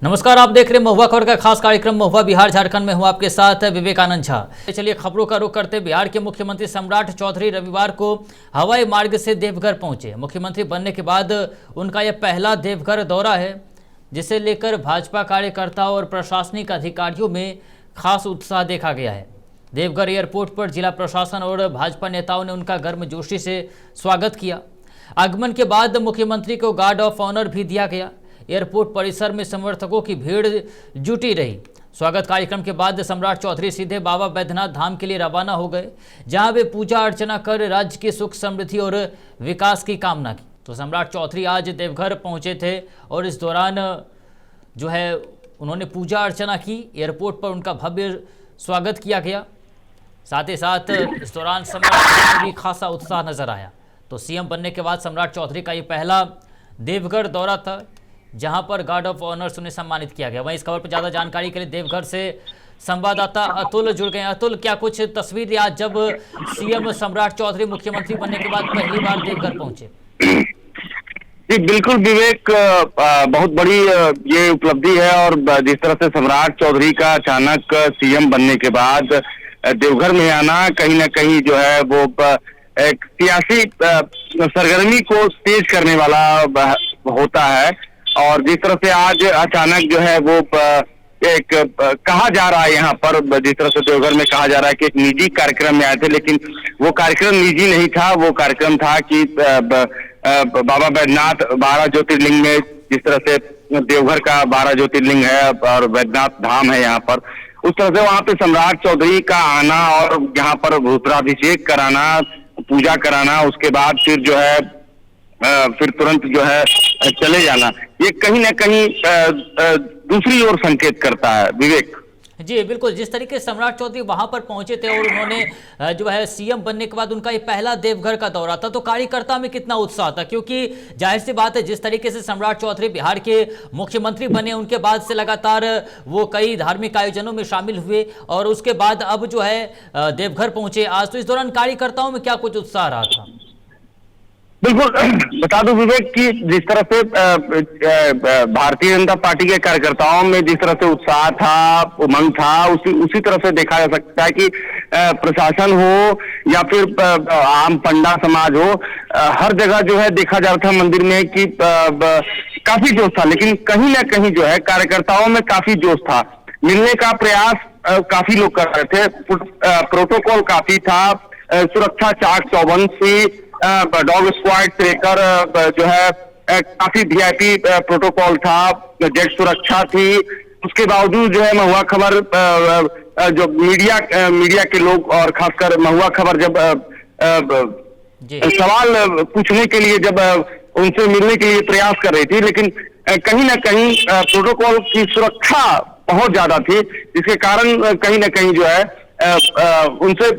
नमस्कार, आप देख रहे हैं महुआ खबर का खास कार्यक्रम महुआ बिहार झारखंड में हूं आपके साथ विवेकानंद झा। चलिए खबरों का रुख करते। बिहार के मुख्यमंत्री सम्राट चौधरी रविवार को हवाई मार्ग से देवघर पहुंचे। मुख्यमंत्री बनने के बाद उनका यह पहला देवघर दौरा है, जिसे लेकर भाजपा कार्यकर्ताओं और प्रशासनिक अधिकारियों में खास उत्साह देखा गया है। देवघर एयरपोर्ट पर जिला प्रशासन और भाजपा नेताओं ने उनका गर्मजोशी से स्वागत किया। आगमन के बाद मुख्यमंत्री को गार्ड ऑफ ऑनर भी दिया गया। एयरपोर्ट परिसर में समर्थकों की भीड़ जुटी रही। स्वागत कार्यक्रम के बाद सम्राट चौधरी सीधे बाबा बैद्यनाथ धाम के लिए रवाना हो गए, जहां वे पूजा अर्चना कर राज्य की सुख समृद्धि और विकास की कामना की। तो सम्राट चौधरी आज देवघर पहुंचे थे और इस दौरान जो है उन्होंने पूजा अर्चना की। एयरपोर्ट पर उनका भव्य स्वागत किया गया। साथ ही साथ इस दौरान सम्राट चौधरी भी खासा उत्साह नजर आया। तो सीएम बनने के बाद सम्राट चौधरी का ये पहला देवघर दौरा था, जहां पर गार्ड ऑफ ऑनर उन्हें सम्मानित किया गया। वहीं इस खबर पर ज्यादा जानकारी के लिए देवघर से संवाददाता अतुल जुड़ गए। अतुल, क्या कुछ तस्वीर आज जब सीएम सम्राट चौधरी मुख्यमंत्री बनने के बाद पहली बार देवघर पहुंचे? जी बिल्कुल विवेक, बहुत बड़ी ये उपलब्धि है और जिस तरह से सम्राट चौधरी का अचानक सीएम बनने के बाद देवघर में आना कहीं ना कहीं जो है वो एक सियासी सरगर्मी को तेज करने वाला होता है। और जिस तरह से आज अचानक जो है वो एक कहा जा रहा है यहाँ पर, जिस तरह से देवघर में कहा जा रहा है कि एक निजी कार्यक्रम में आए थे, लेकिन वो कार्यक्रम निजी नहीं था। वो कार्यक्रम था कि बाबा बैद्यनाथ 12 ज्योतिर्लिंग में, जिस तरह से देवघर का 12 ज्योतिर्लिंग है और बैद्यनाथ धाम है यहाँ पर, उस तरह से वहाँ पे सम्राट चौधरी का आना और यहाँ पर रुद्राभिषेक कराना, पूजा कराना, उसके बाद फिर जो है फिर तुरंत जो है चले जाना, ये कहीं ना कहीं दूसरी ओर संकेत करता है विवेक। जी बिल्कुल, जिस तरीके से सम्राट चौधरी वहां पर पहुंचे थे और उन्होंने जो है सीएम बनने के बाद उनका ये पहला देवघर का दौरा था, तो कार्यकर्ता में कितना उत्साह था? क्योंकि जाहिर सी बात है, जिस तरीके से सम्राट चौधरी बिहार के मुख्यमंत्री बने, उनके बाद से लगातार वो कई धार्मिक आयोजनों में शामिल हुए और उसके बाद अब जो है देवघर पहुंचे आज, तो इस दौरान कार्यकर्ताओं में क्या कुछ उत्साह रहा था? बिल्कुल, बता दूं विवेक कि जिस तरह से भारतीय जनता पार्टी के कार्यकर्ताओं में जिस तरह से उत्साह था, उमंग था, उसी तरह से देखा जा सकता है कि प्रशासन हो या फिर आम पंडा समाज हो, हर जगह जो है देखा जा रहा था मंदिर में कि काफी जोश था। लेकिन कहीं ना कहीं जो है कार्यकर्ताओं में काफी जोश था। मिलने का प्रयास काफी लोग कर रहे थे, प्रोटोकॉल काफी था, सुरक्षा चाक चौबंद थी, डॉग स्क्वाड से लेकर जो है काफी वीआईपी प्रोटोकॉल था, जेट सुरक्षा थी। उसके बावजूद जो है महुआ खबर जो मीडिया के लोग और खासकर महुआ खबर जब सवाल पूछने के लिए, जब उनसे मिलने के लिए प्रयास कर रही थी, लेकिन कहीं ना कहीं प्रोटोकॉल की सुरक्षा बहुत ज्यादा थी, जिसके कारण कहीं ना कहीं जो है उनसे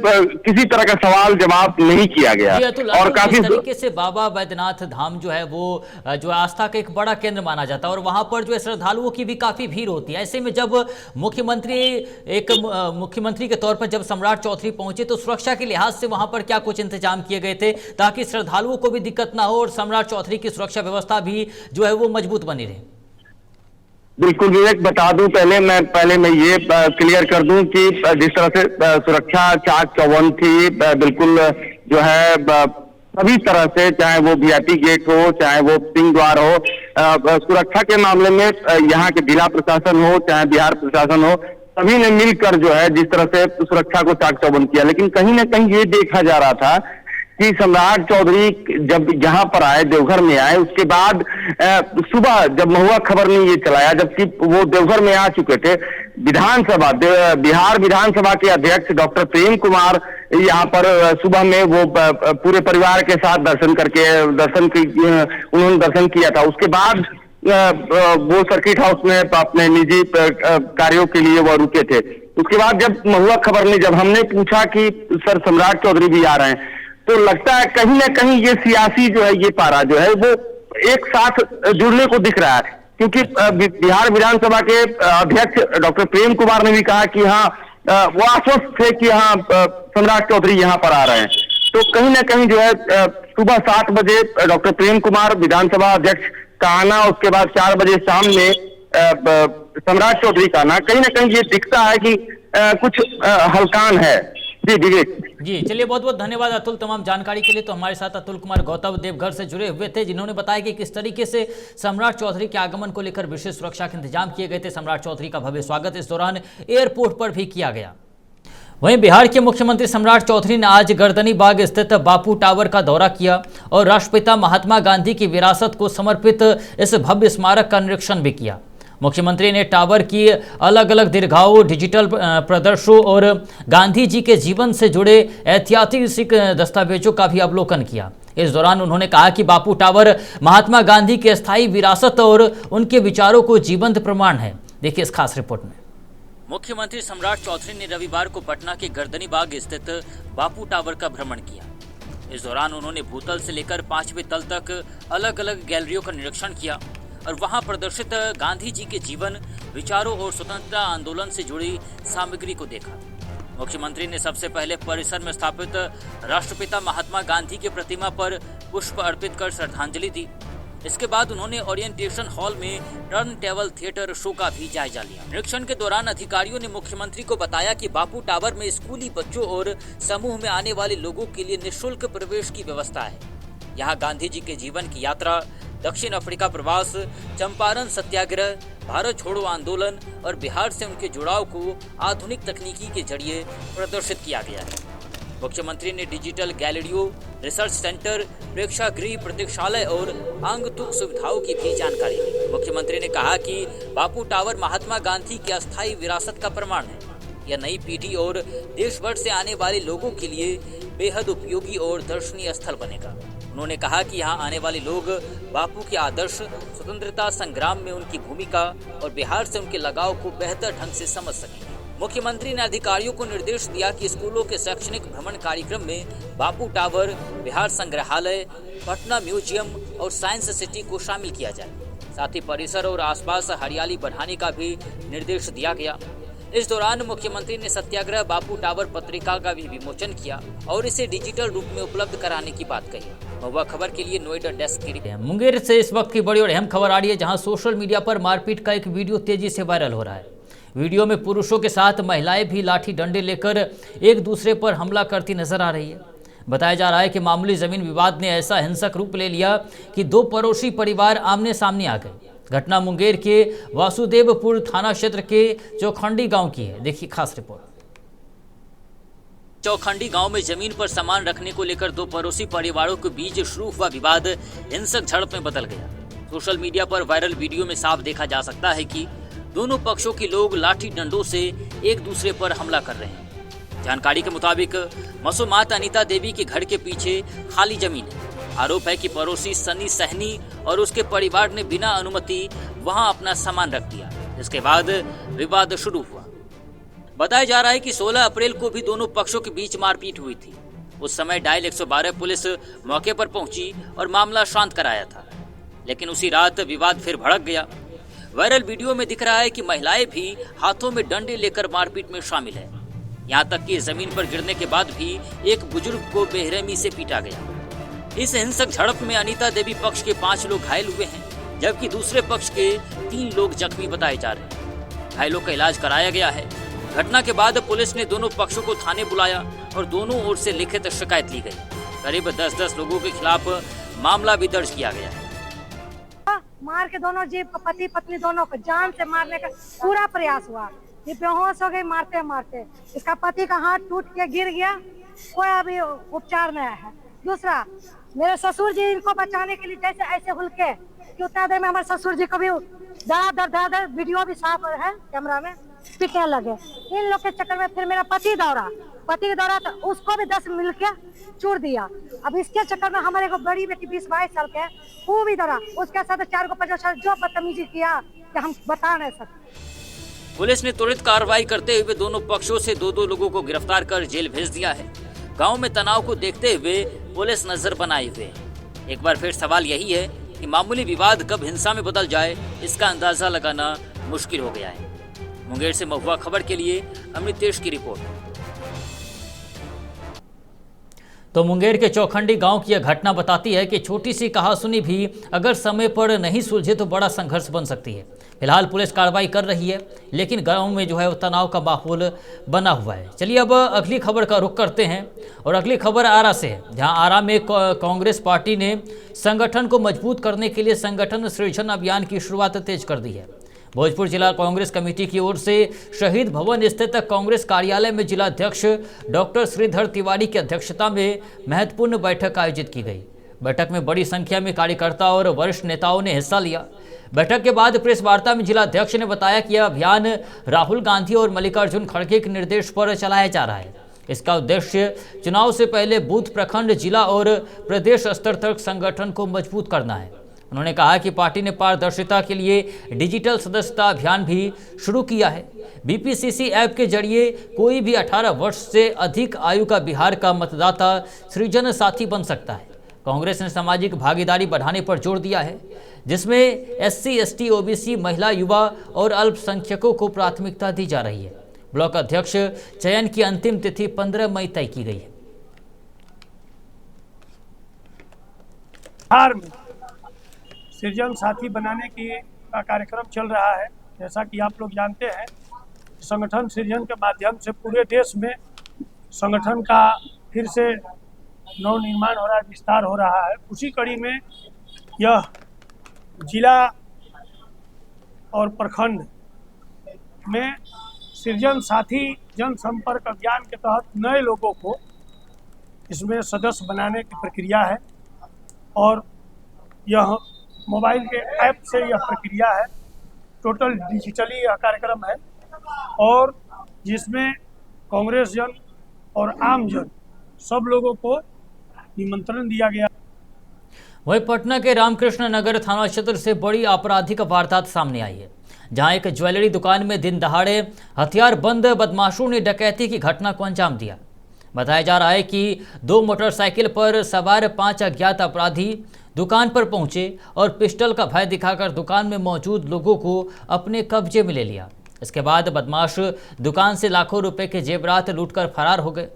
किसी तरह का सवाल जवाब नहीं किया गया। और काफी तरीके से बाबा बैद्यनाथ धाम जो है वो जो आस्था का एक बड़ा केंद्र माना जाता है और वहां पर जो है श्रद्धालुओं की भी काफी भीड़ होती है। ऐसे में जब मुख्यमंत्री के तौर पर जब सम्राट चौधरी पहुंचे, तो सुरक्षा के लिहाज से वहां पर क्या कुछ इंतजाम किए गए थे ताकि श्रद्धालुओं को भी दिक्कत ना हो और सम्राट चौधरी की सुरक्षा व्यवस्था भी जो है वो मजबूत बनी रहे? बिल्कुल विवेक, बता दूं पहले मैं ये क्लियर कर दूं कि जिस तरह से सुरक्षा चाक चौबंद थी, बिल्कुल जो है सभी तरह से, चाहे वो वीआईपी गेट हो, चाहे वो सिंह द्वार हो, सुरक्षा के मामले में यहाँ के जिला प्रशासन हो, चाहे बिहार प्रशासन हो, सभी ने मिलकर जो है जिस तरह से सुरक्षा को चाक चौबंद किया। लेकिन कहीं ना कहीं ये देखा जा रहा था कि सम्राट चौधरी जब यहाँ पर आए, देवघर में आए, उसके बाद सुबह जब महुआ खबर ने ये चलाया, जबकि वो देवघर में आ चुके थे, बिहार विधानसभा के अध्यक्ष डॉक्टर प्रेम कुमार यहाँ पर सुबह में वो पूरे परिवार के साथ उन्होंने दर्शन किया था। उसके बाद वो सर्किट हाउस में अपने निजी कार्यों के लिए वो रुके थे। उसके बाद जब महुआ खबर ने, जब हमने पूछा कि सर सम्राट चौधरी भी आ रहे हैं, तो लगता है कहीं ना कहीं ये सियासी जो है ये पारा जो है वो एक साथ जुड़ने को दिख रहा है। क्योंकि बिहार विधानसभा के अध्यक्ष डॉक्टर प्रेम कुमार ने भी कहा कि हाँ, वो आश्वस्त थे कि हाँ सम्राट चौधरी यहाँ पर आ रहे हैं। तो कहीं ना कहीं जो है सुबह 7 बजे डॉक्टर प्रेम कुमार विधानसभा अध्यक्ष का आना, उसके बाद 4 बजे शाम में सम्राट चौधरी का ना कहीं ये दिखता है कि कुछ हलकान है। जी विवेक जी, चलिए बहुत बहुत धन्यवाद अतुल तमाम जानकारी के लिए। तो हमारे साथ अतुल कुमार गौतम देवघर से जुड़े हुए थे, जिन्होंने बताया कि किस तरीके से सम्राट चौधरी के आगमन को लेकर विशेष सुरक्षा के इंतजाम किए गए थे। सम्राट चौधरी का भव्य स्वागत इस दौरान एयरपोर्ट पर भी किया गया। वहीं बिहार के मुख्यमंत्री सम्राट चौधरी ने आज गर्दनी बाग स्थित बापू टावर का दौरा किया और राष्ट्रपिता महात्मा गांधी की विरासत को समर्पित इस भव्य स्मारक का निरीक्षण भी किया। मुख्यमंत्री ने टावर की अलग अलग दीर्घाओं, डिजिटल प्रदर्शनों और गांधी जी के जीवन से जुड़े ऐतिहासिक दस्तावेजों का भी अवलोकन किया। इस दौरान उन्होंने कहा कि बापू टावर महात्मा गांधी की अस्थायी विरासत और उनके विचारों को जीवंत प्रमाण है। देखिए इस खास रिपोर्ट में। मुख्यमंत्री सम्राट चौधरी ने रविवार को पटना के गर्दनी बाग स्थित बापू टावर का भ्रमण किया। इस दौरान उन्होंने भूतल से लेकर 5वें तल तक अलग अलग गैलरियों का निरीक्षण किया और वहां प्रदर्शित गांधी जी के जीवन, विचारों और स्वतंत्रता आंदोलन से जुड़ी सामग्री को देखा। मुख्यमंत्री ने सबसे पहले परिसर में स्थापित राष्ट्रपिता महात्मा गांधी की प्रतिमा पर पुष्प अर्पित कर श्रद्धांजलि दी। इसके बाद उन्होंने ओरिएंटेशन हॉल में टर्न टेबल थिएटर शो का भी जायजा लिया। निरीक्षण के दौरान अधिकारियों ने मुख्यमंत्री को बताया कि बापू टावर में स्कूली बच्चों और समूह में आने वाले लोगों के लिए निःशुल्क प्रवेश की व्यवस्था है। यहाँ गांधी जी के जीवन की यात्रा, दक्षिण अफ्रीका प्रवास, चंपारण सत्याग्रह, भारत छोड़ो आंदोलन और बिहार से उनके जुड़ाव को आधुनिक तकनीकी के जरिए प्रदर्शित किया गया है। मुख्यमंत्री ने डिजिटल गैलरियों, रिसर्च सेंटर, प्रेक्षागृह, प्रतीक्षालय और आंगतुक सुविधाओं की भी जानकारी दी। मुख्यमंत्री ने कहा कि बापू टावर महात्मा गांधी की अस्थायी विरासत का प्रमाण है। यह नई पीढ़ी और देश भर से आने वाले लोगों के लिए बेहद उपयोगी और दर्शनीय स्थल बनेगा। उन्होंने कहा कि यहाँ आने वाले लोग बापू के आदर्श, स्वतंत्रता संग्राम में उनकी भूमिका और बिहार से उनके लगाव को बेहतर ढंग से समझ सकेंगे। मुख्यमंत्री ने अधिकारियों को निर्देश दिया कि स्कूलों के शैक्षणिक भ्रमण कार्यक्रम में बापू टावर, बिहार संग्रहालय, पटना म्यूजियम और साइंस सिटी को शामिल किया जाए। साथ ही परिसर और आसपास हरियाली बढ़ाने का भी निर्देश दिया गया। इस दौरान मुख्यमंत्री ने सत्याग्रह बापू टावर पत्रिका का भी विमोचन किया और इसे डिजिटल रूप में उपलब्ध कराने की बात कही। महुआ खबर के लिए नोएडा डेस्क की रिपोर्ट। मुंगेर से इस वक्त की बड़ी और अहम खबर आ रही है, जहां सोशल मीडिया पर मारपीट का एक वीडियो तेजी से वायरल हो रहा है। वीडियो में पुरुषों के साथ महिलाएं भी लाठी डंडे लेकर एक दूसरे पर हमला करती नजर आ रही है। बताया जा रहा है कि मामूली जमीन विवाद ने ऐसा हिंसक रूप ले लिया कि दो पड़ोसी परिवार आमने सामने आ गए। घटना मुंगेर के वासुदेवपुर थाना क्षेत्र के चौखंडी गांव की है। देखिए खास रिपोर्ट। चौखंडी गांव में जमीन पर सामान रखने को लेकर दो पड़ोसी परिवारों के बीच शुरू हुआ विवाद हिंसक झड़प में बदल गया। सोशल मीडिया पर वायरल वीडियो में साफ देखा जा सकता है कि दोनों पक्षों के लोग लाठी डंडों से एक दूसरे पर हमला कर रहे हैं। जानकारी के मुताबिक मसूमात अनीता देवी के घर के पीछे खाली जमीन है। आरोप है कि पड़ोसी सनी सहनी और उसके परिवार ने बिना अनुमति वहां अपना सामान रख दिया, जिसके बाद विवाद शुरू हुआ। बताया जा रहा है कि 16 अप्रैल को भी दोनों पक्षों के बीच मारपीट हुई थी। उस समय डायल 112 पुलिस मौके पर पहुंची और मामला शांत कराया था, लेकिन उसी रात विवाद फिर भड़क गया। वायरल वीडियो में दिख रहा है कि महिलाएं भी हाथों में डंडे लेकर मारपीट में शामिल है। यहाँ तक कि जमीन पर गिरने के बाद भी एक बुजुर्ग को बेरहमी से पीटा गया। इस हिंसक झड़प में अनीता देवी पक्ष के 5 लोग घायल हुए हैं, जबकि दूसरे पक्ष के 3 लोग जख्मी बताए जा रहे हैं। घायलों का इलाज कराया गया है। घटना के बाद पुलिस ने दोनों पक्षों को थाने बुलाया और दोनों ओर से लिखित शिकायत ली गई। करीब 10-10 लोगों के खिलाफ मामला भी दर्ज किया गया है। मार के दोनों जीव को, पति पत्नी दोनों को जान से मारने का पूरा प्रयास हुआ। ये बेहोश हो गई मारते मारते। इसका पति का हाथ टूट के गिर गया, कोई अभी उपचार में है। दूसरा, मेरे ससुर जी इनको बचाने के लिए जैसे ऐसे हुलके कि उतना देर में हमारे ससुर जी को भी दर वीडियो भी साफ है कैमरा में, पीटने लगे। इन लोग के चक्कर में फिर मेरा पति दौड़ा तो उसको भी 10 मिल के चूर दिया। अब इसके चक्कर में हमारे को बड़ी बेटी 20-22 साल के, वो भी दौड़ा, उसके साथ 4 को 50 साल जो बदतमीजी किया कि हम बता नहीं सकते। पुलिस ने त्वरित कार्रवाई करते हुए दोनों पक्षों से 2-2 लोगों को गिरफ्तार कर जेल भेज दिया है। गांव में तनाव को देखते हुए पुलिस नजर बनाए हुए है। एक बार फिर सवाल यही है कि मामूली विवाद कब हिंसा में बदल जाए, इसका अंदाजा लगाना मुश्किल हो गया है। मुंगेर से महुआ खबर के लिए अमृतेश की रिपोर्ट। तो मुंगेर के चौखंडी गांव की यह घटना बताती है कि छोटी सी कहासुनी भी अगर समय पर नहीं सुलझे तो बड़ा संघर्ष बन सकती है। फिलहाल पुलिस कार्रवाई कर रही है, लेकिन गांव में जो है वो तनाव का माहौल बना हुआ है। चलिए अब अगली खबर का रुख करते हैं और अगली खबर आरा से है, जहां आरा में कांग्रेस पार्टी ने संगठन को मजबूत करने के लिए संगठन सृजन अभियान की शुरुआत तेज कर दी है। भोजपुर जिला कांग्रेस कमेटी की ओर से शहीद भवन स्थित कांग्रेस कार्यालय में जिला अध्यक्ष डॉक्टर श्रीधर तिवारी की अध्यक्षता में महत्वपूर्ण बैठक आयोजित की गई। बैठक में बड़ी संख्या में कार्यकर्ता और वरिष्ठ नेताओं ने हिस्सा लिया। बैठक के बाद प्रेस वार्ता में जिला अध्यक्ष ने बताया कि यह अभियान राहुल गांधी और मल्लिकार्जुन खड़गे के निर्देश पर चलाया जा रहा है। इसका उद्देश्य चुनाव से पहले बूथ, प्रखंड, जिला और प्रदेश स्तर तक संगठन को मजबूत करना है। उन्होंने कहा कि पार्टी ने पारदर्शिता के लिए डिजिटल सदस्यता अभियान भी शुरू किया है। बीपीसीसी ऐप के जरिए कोई भी 18 वर्ष से अधिक आयु का बिहार का मतदाता सृजन साथी बन सकता है। कांग्रेस ने सामाजिक भागीदारी बढ़ाने पर जोर दिया है, जिसमें एससी, एसटी, ओबीसी, महिला, युवा और अल्पसंख्यकों को प्राथमिकता दी जा रही है। ब्लॉक अध्यक्ष चयन की अंतिम तिथि 15 मई तय की गई है। बिहार में सृजन साथी बनाने की कार्यक्रम चल रहा है। जैसा कि आप लोग जानते हैं, संगठन सृजन के माध्यम से पूरे देश में संगठन का फिर से नवनिर्माण हो रहा है, विस्तार हो रहा है। उसी कड़ी में यह जिला और प्रखंड में सृजन साथी जनसंपर्क अभियान के तहत नए लोगों को इसमें सदस्य बनाने की प्रक्रिया है और यह मोबाइल के ऐप से यह प्रक्रिया है। टोटल डिजिटली यह कार्यक्रम है और जिसमें कांग्रेस जन और आम जन सब लोगों को निमंत्रण दिया गया। वहीं पटना के रामकृष्ण नगर थाना क्षेत्र से बड़ी आपराधिक वारदात सामने आई है, जहां एक ज्वेलरी दुकान में दिन दहाड़े हथियारबंद बदमाशों ने डकैती की घटना को अंजाम दिया। बताया जा रहा है कि 2 मोटरसाइकिल पर सवार 5 अज्ञात अपराधी दुकान पर पहुंचे और पिस्टल का भय दिखाकर दुकान में मौजूद लोगों को अपने कब्जे में ले लिया। इसके बाद बदमाश दुकान से लाखों रुपए के जेवरात लूटकर फरार हो गए।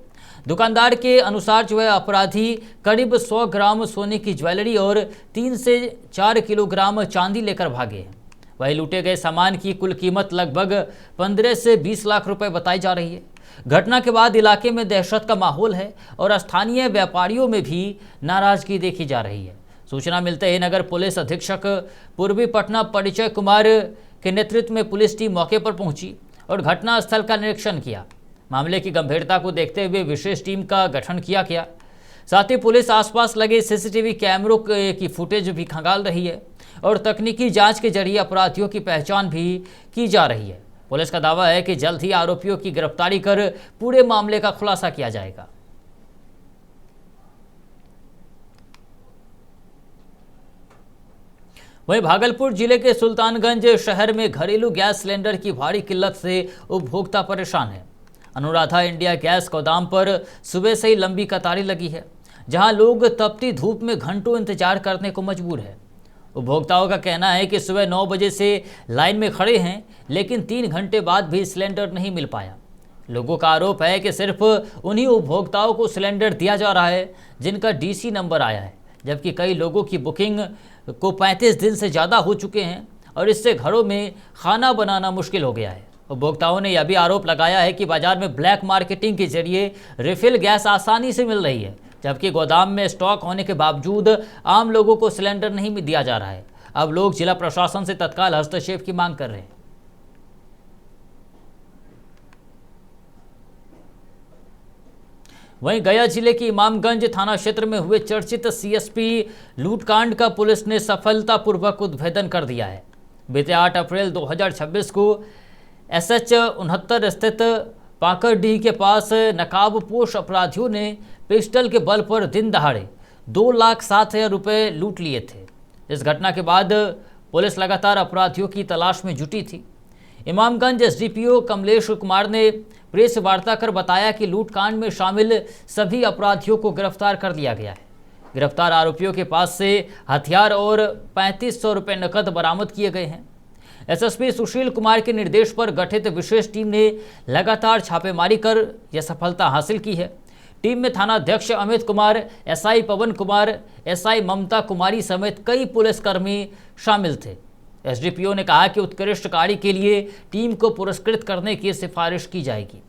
दुकानदार के अनुसार जो है अपराधी करीब 100 ग्राम सोने की ज्वेलरी और 3 से 4 किलोग्राम चांदी लेकर भागे हैं। वहीं लूटे गए सामान की कुल कीमत लगभग 15 से 20 लाख रुपए बताई जा रही है। घटना के बाद इलाके में दहशत का माहौल है और स्थानीय व्यापारियों में भी नाराजगी देखी जा रही है। सूचना मिलते ही नगर पुलिस अधीक्षक पूर्वी पटना परिचय कुमार के नेतृत्व में पुलिस टीम मौके पर पहुंची और घटनास्थल का निरीक्षण किया। मामले की गंभीरता को देखते हुए विशेष टीम का गठन किया गया। साथ ही पुलिस आसपास लगे सीसीटीवी कैमरों की फुटेज भी खंगाल रही है और तकनीकी जांच के जरिए अपराधियों की पहचान भी की जा रही है। पुलिस का दावा है कि जल्द ही आरोपियों की गिरफ्तारी कर पूरे मामले का खुलासा किया जाएगा। वहीं भागलपुर जिले के सुल्तानगंज शहर में घरेलू गैस सिलेंडर की भारी किल्लत से उपभोक्ता परेशान है। अनुराधा इंडिया गैस गोदाम पर सुबह से ही लंबी कतारें लगी है, जहां लोग तपती धूप में घंटों इंतजार करने को मजबूर है। उपभोक्ताओं का कहना है कि सुबह 9 बजे से लाइन में खड़े हैं, लेकिन 3 घंटे बाद भी सिलेंडर नहीं मिल पाया। लोगों का आरोप है कि सिर्फ उन्हीं उपभोक्ताओं को सिलेंडर दिया जा रहा है जिनका डीसी नंबर आया है, जबकि कई लोगों की बुकिंग को 35 दिन से ज़्यादा हो चुके हैं और इससे घरों में खाना बनाना मुश्किल हो गया है। उपभोक्ताओं ने यह भी आरोप लगाया है कि बाजार में ब्लैक मार्केटिंग के जरिए रिफिल गैस आसानी से मिल रही है, जबकि गोदाम में स्टॉक होने के बावजूद आम लोगों को सिलेंडर नहीं दिया जा रहा है। अब लोग जिला प्रशासन से तत्काल हस्तक्षेप की मांग कर रहे हैं। वहीं गया जिले की इमामगंज थाना क्षेत्र में हुए चर्चित सीएसपी लूटकांड का पुलिस ने सफलतापूर्वक उद्भेदन कर दिया है। बीते 8 अप्रैल 2026 को SH 69 स्थित पाकड़डीह के पास नकाबपोश अपराधियों ने पिस्टल के बल पर दिन दहाड़े 2,07,000 रुपये लूट लिए थे। इस घटना के बाद पुलिस लगातार अपराधियों की तलाश में जुटी थी। इमामगंज SDPO कमलेश कुमार ने प्रेस वार्ता कर बताया कि लूटकांड में शामिल सभी अपराधियों को गिरफ्तार कर लिया गया है। गिरफ्तार आरोपियों के पास से हथियार और 3500 रुपये नकद बरामद किए गए हैं। SSP सुशील कुमार के निर्देश पर गठित विशेष टीम ने लगातार छापेमारी कर यह सफलता हासिल की है। टीम में थाना अध्यक्ष अमित कुमार, SI पवन कुमार, SI ममता कुमारी समेत कई पुलिसकर्मी शामिल थे। एसडीपीओ ने कहा कि उत्कृष्ट कार्य के लिए टीम को पुरस्कृत करने की सिफारिश की जाएगी।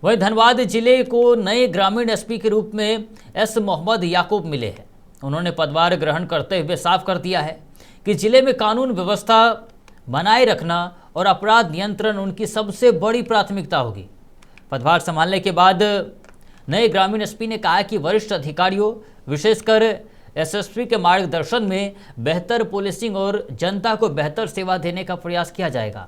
वहीं धनबाद जिले को नए ग्रामीण एसपी के रूप में एस मोहम्मद याकूब मिले हैं। उन्होंने पदभार ग्रहण करते हुए साफ कर दिया है कि जिले में कानून व्यवस्था बनाए रखना और अपराध नियंत्रण उनकी सबसे बड़ी प्राथमिकता होगी। पदभार संभालने के बाद नए ग्रामीण एसपी ने कहा कि वरिष्ठ अधिकारियों विशेषकर एसएसपी के मार्गदर्शन में बेहतर पुलिसिंग और जनता को बेहतर सेवा देने का प्रयास किया जाएगा।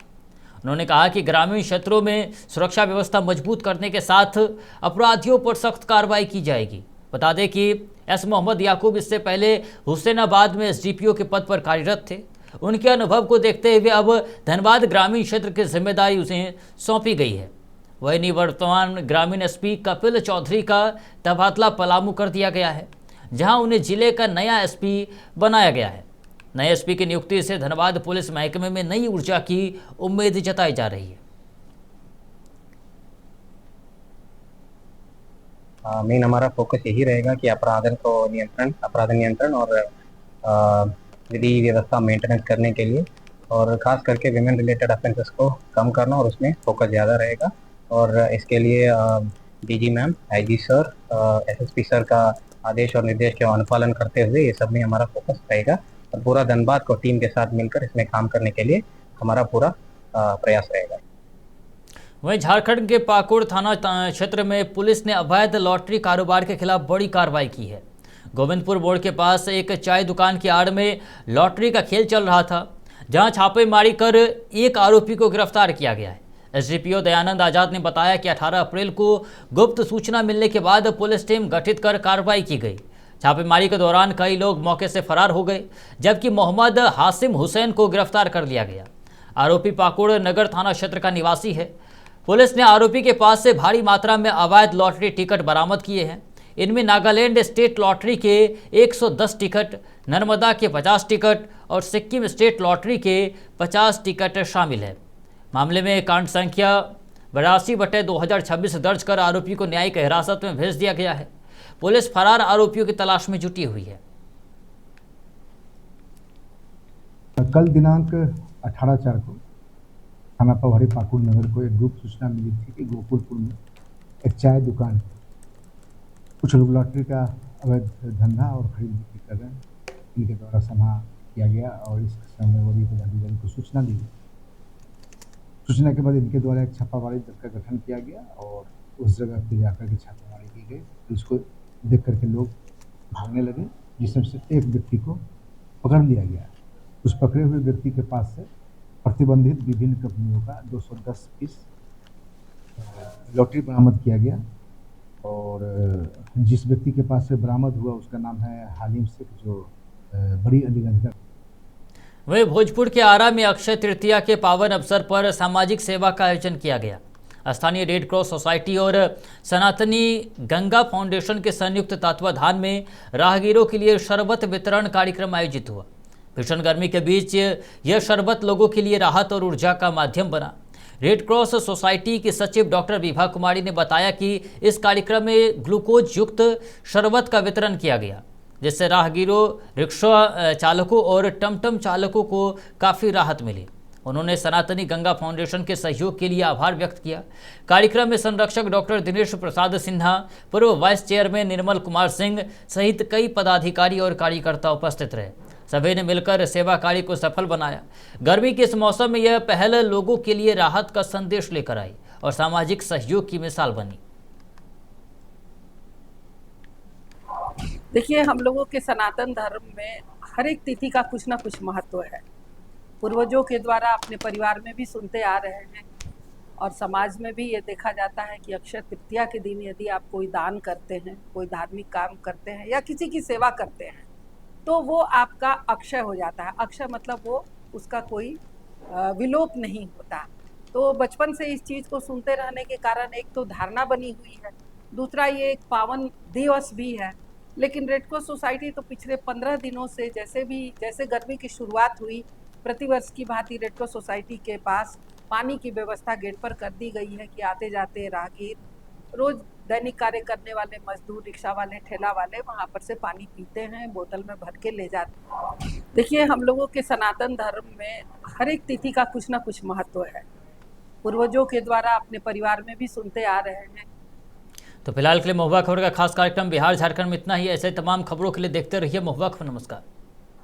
उन्होंने कहा कि ग्रामीण क्षेत्रों में सुरक्षा व्यवस्था मजबूत करने के साथ अपराधियों पर सख्त कार्रवाई की जाएगी। बता दें कि एस मोहम्मद याकूब इससे पहले हुसैनाबाद में एसडीपीओ के पद पर कार्यरत थे। उनके अनुभव को देखते हुए अब धनबाद ग्रामीण क्षेत्र की जिम्मेदारी उन्हें सौंपी गई है। वही निवर्तमान ग्रामीण एसपी कपिल चौधरी का तबादला पलामू कर दिया गया है, जहां उन्हें जिले का नया एसपी बनाया गया है। नए एसपी की नियुक्ति से धनबाद पुलिस महकमे में नई ऊर्जा की उम्मीद जताई जा रही है। मेन हमारा फोकस यही रहेगा कि अपराध नियंत्रण और विधि व्यवस्था मेंटेनेंस करने के लिए, और खास करके विमेन रिलेटेड ऑफेंसेस को कम करना, और उसमें फोकस ज़्यादा रहेगा। और इसके लिए DG ma'am, IG sir, SSP sir का आदेश और निर्देश के अनुपालन करते हुए ये सब में हमारा फोकस रहेगा। और पूरा धनबाद को टीम के साथ मिलकर इसमें काम करने के लिए हमारा पूरा प्रयास रहेगा। वहीं झारखंड के पाकुड़ थाना क्षेत्र में पुलिस ने अवैध लॉटरी कारोबार के खिलाफ बड़ी कार्रवाई की है। गोविंदपुर मोड़ के पास एक चाय दुकान की आड़ में लॉटरी का खेल चल रहा था, जहां छापेमारी कर एक आरोपी को गिरफ्तार किया गया है। एसडीपीओ दयानंद आजाद ने बताया कि 18 अप्रैल को गुप्त सूचना मिलने के बाद पुलिस टीम गठित कर कार्रवाई की गई। छापेमारी के दौरान कई लोग मौके से फरार हो गए, जबकि मोहम्मद हासिम हुसैन को गिरफ्तार कर लिया गया। आरोपी पाकुड़ नगर थाना क्षेत्र का निवासी है। पुलिस ने आरोपी के पास से भारी मात्रा में अवैध लॉटरी टिकट बरामद किए हैं। इनमें नागालैंड स्टेट लॉटरी के 110 टिकट, नर्मदा के 50 टिकट और सिक्किम स्टेट लॉटरी के 50 टिकट शामिल है। मामले में कांड संख्या 82/2026 दर्ज कर आरोपी को न्यायिक हिरासत में भेज दिया गया है। पुलिस फरार आरोपियों की तलाश में जुटी हुई है। कल दिनांक 18/4 को थाना प्रभारी पाकुड़ नगर को एक गुप्त सूचना मिली थी कि गोकुलपुर में एक चाय दुकान कुछ लोग लॉटरी का अवैध धंधा और खरीद बिक्री कर रहे हैं। इनके द्वारा समा किया गया और इस समय वरीय पदाधिकारी को सूचना दी गई। सूचना के बाद इनके द्वारा एक छापामारी दल का गठन किया गया और उस जगह पर जाकर के छापामारी की गई। तो इसको देख करके लोग भागने लगे, जिसमें से एक व्यक्ति को पकड़ लिया गया। उस पकड़े हुए व्यक्ति के पास से प्रतिबंधित विभिन्न कंपनियों का 210 पीस लॉटरी बरामद किया गया। और जिस व्यक्ति के पास से बरामद हुआ उसका नाम है हालिम शेख, जो बड़ी अलीगंज का। वहीं भोजपुर के आरा में अक्षय तृतीया के पावन अवसर पर सामाजिक सेवा का आयोजन किया गया। स्थानीय रेड क्रॉस सोसाइटी और सनातनी गंगा फाउंडेशन के संयुक्त तत्वाधान में राहगीरों के लिए शरबत वितरण कार्यक्रम आयोजित हुआ। भीषण गर्मी के बीच यह शरबत लोगों के लिए राहत और ऊर्जा का माध्यम बना। रेड क्रॉस सोसाइटी की सचिव डॉक्टर विभा कुमारी ने बताया कि इस कार्यक्रम में ग्लूकोज युक्त शरबत का वितरण किया गया, जिससे राहगीरों, रिक्शा चालकों और टमटम चालकों को काफ़ी राहत मिली। उन्होंने सनातनी गंगा फाउंडेशन के सहयोग के लिए आभार व्यक्त किया। कार्यक्रम में संरक्षक डॉक्टर दिनेश प्रसाद सिन्हा, पूर्व वाइस चेयरमैन निर्मल कुमार सिंह सहित कई पदाधिकारी और कार्यकर्ता उपस्थित रहे। सभी ने मिलकर सेवा कार्य को सफल बनाया। गर्मी के इस मौसम में यह पहल लोगों के लिए राहत का संदेश लेकर आई और सामाजिक सहयोग की मिसाल बनी। देखिए, हम लोगों के सनातन धर्म में हर एक तिथि का कुछ ना कुछ महत्व है। पूर्वजों के द्वारा अपने परिवार में भी सुनते आ रहे हैं और समाज में भी ये देखा जाता है कि अक्षय तृतीया के दिन यदि आप कोई दान करते हैं, कोई धार्मिक काम करते हैं या किसी की सेवा करते हैं, तो वो आपका अक्षय हो जाता है। अक्षय मतलब वो उसका कोई विलोप नहीं होता। तो बचपन से इस चीज़ को सुनते रहने के कारण एक तो धारणा बनी हुई है, दूसरा ये एक पावन दिवस भी है। लेकिन रेड क्रॉस सोसाइटी तो पिछले 15 दिनों से जैसे गर्मी की शुरुआत हुई, प्रतिवर्ष की भांति रेड क्रॉस सोसाइटी के पास पानी की व्यवस्था गेट पर कर दी गई है कि आते जाते राहगीर रोज दैनिक कार्य करने वाले मजदूर, रिक्शा वाले, ठेला वाले वहाँ पर से पानी पीते हैं, बोतल में भर के ले जाते हैं। देखिए, हम लोगों के सनातन धर्म में हर एक तिथि का कुछ ना कुछ महत्व है। पूर्वजों के द्वारा अपने परिवार में भी सुनते आ रहे हैं। तो फिलहाल के लिए महुआ खबर का खास कार्यक्रम बिहार झारखंड में इतना ही। ऐसे तमाम खबरों के लिए देखते रहिए महुआ खबर। नमस्कार।